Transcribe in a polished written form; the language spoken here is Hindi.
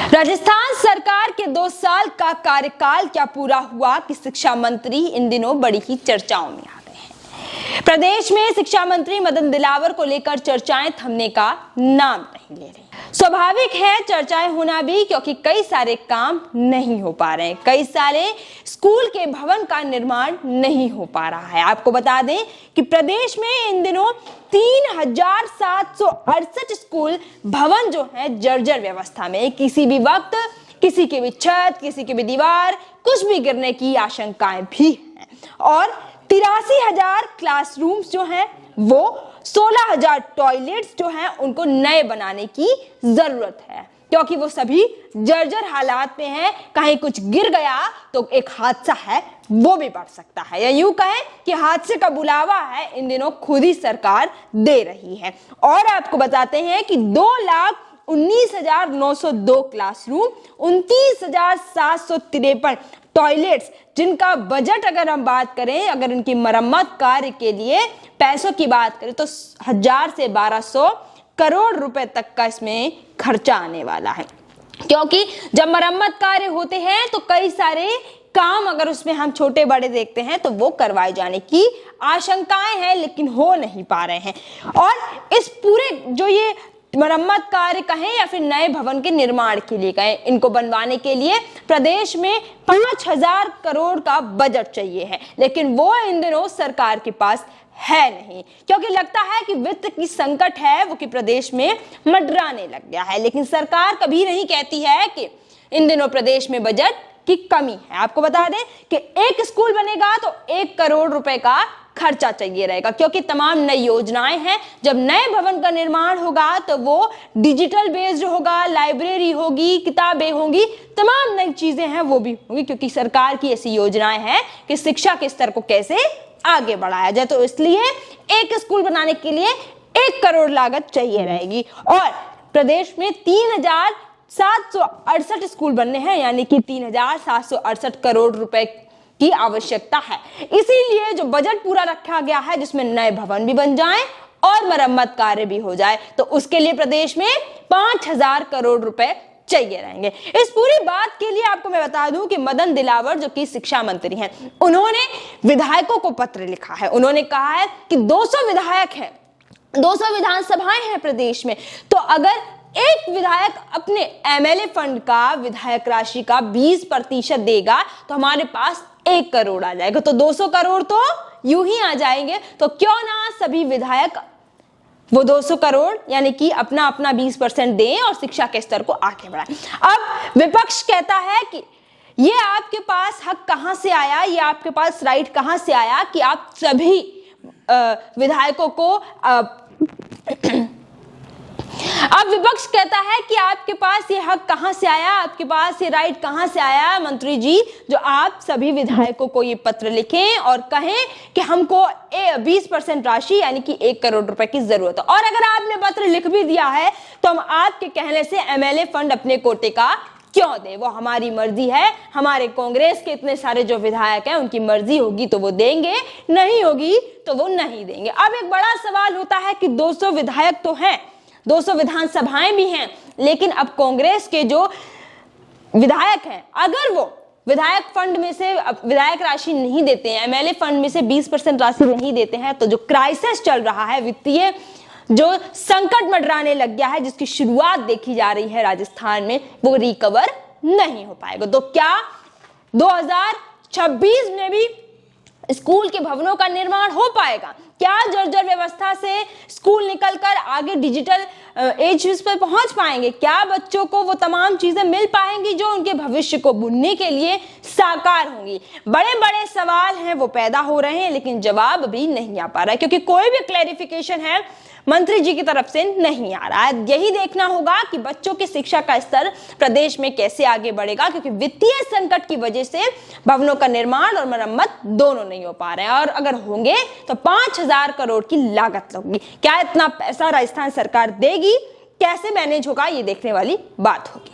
राजस्थान सरकार के 2 साल का कार्यकाल क्या पूरा हुआ कि शिक्षा मंत्री इन दिनों बड़ी ही चर्चाओं में आ गए हैं। प्रदेश में शिक्षा मंत्री मदन दिलावर को लेकर चर्चाएं थमने का नाम नहीं ले रही। स्वाभाविक है चर्चाएं होना भी, क्योंकि कई सारे काम नहीं हो पा रहे हैं, कई सारे स्कूल के भवन का निर्माण नहीं हो पा रहा है। आपको बता दें कि प्रदेश में इन दिनों 3768 स्कूल भवन जो है जर्जर व्यवस्था में, किसी भी वक्त किसी की भी छत, किसी की भी दीवार, कुछ भी गिरने की आशंकाएं भी हैं। और 83,000 क्लासरूम्स जो हैं वो 16,000 टॉयलेट्स जो हैं उनको नए बनाने की जरूरत है, क्योंकि वो सभी जर्जर हालात में हैं। कहीं कुछ गिर गया तो एक हादसा है वो भी बढ़ सकता है, या यूं कहें कि हादसे का बुलावा है इन दिनों खुद ही सरकार दे रही है। और आपको बताते हैं कि 2,19,902 क्लासरूम, 29,753 टॉयलेट्स, जिनका बजट अगर हम बात करें, अगर इनकी मरम्मत कार्य के लिए पैसों की बात करें तो 1000 से 1200 करोड़ रुपए तक का इसमें खर्चा आने वाला है। क्योंकि जब मरम्मत कार्य होते हैं तो कई सारे काम अगर उसमें हम छोटे बड़े देखते हैं तो वो करवाए जाने की आशंकाएं हैं, लेकिन हो नहीं पा रहे हैं। और इस पूरे जो ये मरम्मत कार्य कहें या फिर नए भवन के निर्माण के लिए कहें, इनको बनवाने के लिए प्रदेश में 5,000 करोड़ का बजट चाहिए है, लेकिन वो इन दिनों सरकार के पास है नहीं, क्योंकि लगता है कि वित्त की संकट है वो कि प्रदेश में मंडराने लग गया है। लेकिन सरकार कभी नहीं कहती है कि इन दिनों प्रदेश में बजट की कमी है। आपको बता दें कि एक स्कूल बनेगा तो 1 करोड़ रुपए का खर्चा चाहिए रहेगा, क्योंकि तमाम नई योजनाएं हैं। जब नए भवन का निर्माण होगा तो वो डिजिटल बेस्ड होगा, लाइब्रेरी होगी, किताबें होंगी, तमाम नई चीजें हैं वो भी होंगी, क्योंकि सरकार की ऐसी योजनाएं हैं कि शिक्षा के स्तर को कैसे आगे बढ़ाया जाए। तो इसलिए एक स्कूल बनाने के लिए 1 करोड़ लागत चाहिए रहेगी। और प्रदेश में 3,768 स्कूल बनने हैं, यानी कि 3,768 करोड़ रुपए की आवश्यकता है। इसीलिए जो बजट पूरा रखा गया है जिसमें नए भवन भी बन जाएं और मरम्मत कार्य भी हो जाए, तो उसके लिए प्रदेश में 5,000 करोड़ रुपए चाहिए रहेंगे। इस पूरी बात के लिए आपको मैं बता दूं कि मदन दिलावर जो कि शिक्षा मंत्री हैं, उन्होंने विधायकों को पत्र लिखा है। उन्होंने कहा है कि 200 विधायक हैं, 200 विधानसभाएं हैं प्रदेश में, तो अगर एक विधायक अपने एमएलए फंड का, विधायक राशि का 20% देगा तो हमारे पास 1 करोड़ आ जाएगा, तो 200 करोड़ तो यूं ही आ जाएंगे। तो क्यों ना सभी विधायक वो 200 करोड़ यानी कि अपना अपना 20% दें और शिक्षा के स्तर को आगे बढ़ाएं। अब विपक्ष कहता है कि ये आपके पास हक कहां से आया, ये आपके पास राइट कहां से आया कि आप सभी विधायकों को अब विपक्ष कहता है कि आपके पास ये हक कहां से आया, आपके पास ये राइट कहां से आया मंत्री जी, जो आप सभी विधायकों को ये पत्र लिखें और कहें कि हमको 20% राशि यानी कि 1 करोड़ रुपए की जरूरत है। और अगर आपने पत्र लिख भी दिया है तो हम आपके कहने से एमएलए फंड अपने कोटे का क्यों दे, वो हमारी मर्जी है। हमारे कांग्रेस के इतने सारे जो विधायक हैं उनकी मर्जी होगी तो वो देंगे, नहीं होगी तो वो नहीं देंगे। अब एक बड़ा सवाल होता है कि 200 विधायक तो हैं, 200 विधानसभाएं भी हैं, लेकिन अब कांग्रेस के जो विधायक हैं अगर वो विधायक फंड में से विधायक राशि नहीं देते हैं, एमएलए फंड में से 20% राशि नहीं देते हैं, तो जो क्राइसिस चल रहा है, वित्तीय जो संकट मंडराने लग गया है, जिसकी शुरुआत देखी जा रही है राजस्थान में, वो रिकवर नहीं हो पाएगा। तो क्या 2026 में भी स्कूल के भवनों का निर्माण हो पाएगा? क्या जर्जर व्यवस्था से स्कूल निकलकर आगे डिजिटल एज पर पहुंच पाएंगे? क्या बच्चों को वो तमाम चीजें मिल पाएंगी जो उनके भविष्य को बुनने के लिए साकार होंगी? बड़े बड़े सवाल हैं वो पैदा हो रहे हैं, लेकिन जवाब अभी नहीं आ पा रहा है, क्योंकि कोई भी क्लैरिफिकेशन है मंत्री जी की तरफ से नहीं आ रहा है। यही देखना होगा कि बच्चों की शिक्षा का स्तर प्रदेश में कैसे आगे बढ़ेगा, क्योंकि वित्तीय संकट की वजह से भवनों का निर्माण और मरम्मत दोनों नहीं हो पा रहे हैं, और अगर होंगे तो 5,000 करोड़ की लागत लगेगी। क्या इतना पैसा राजस्थान सरकार देगी? कैसे मैनेज होगा, ये देखने वाली बात होगी।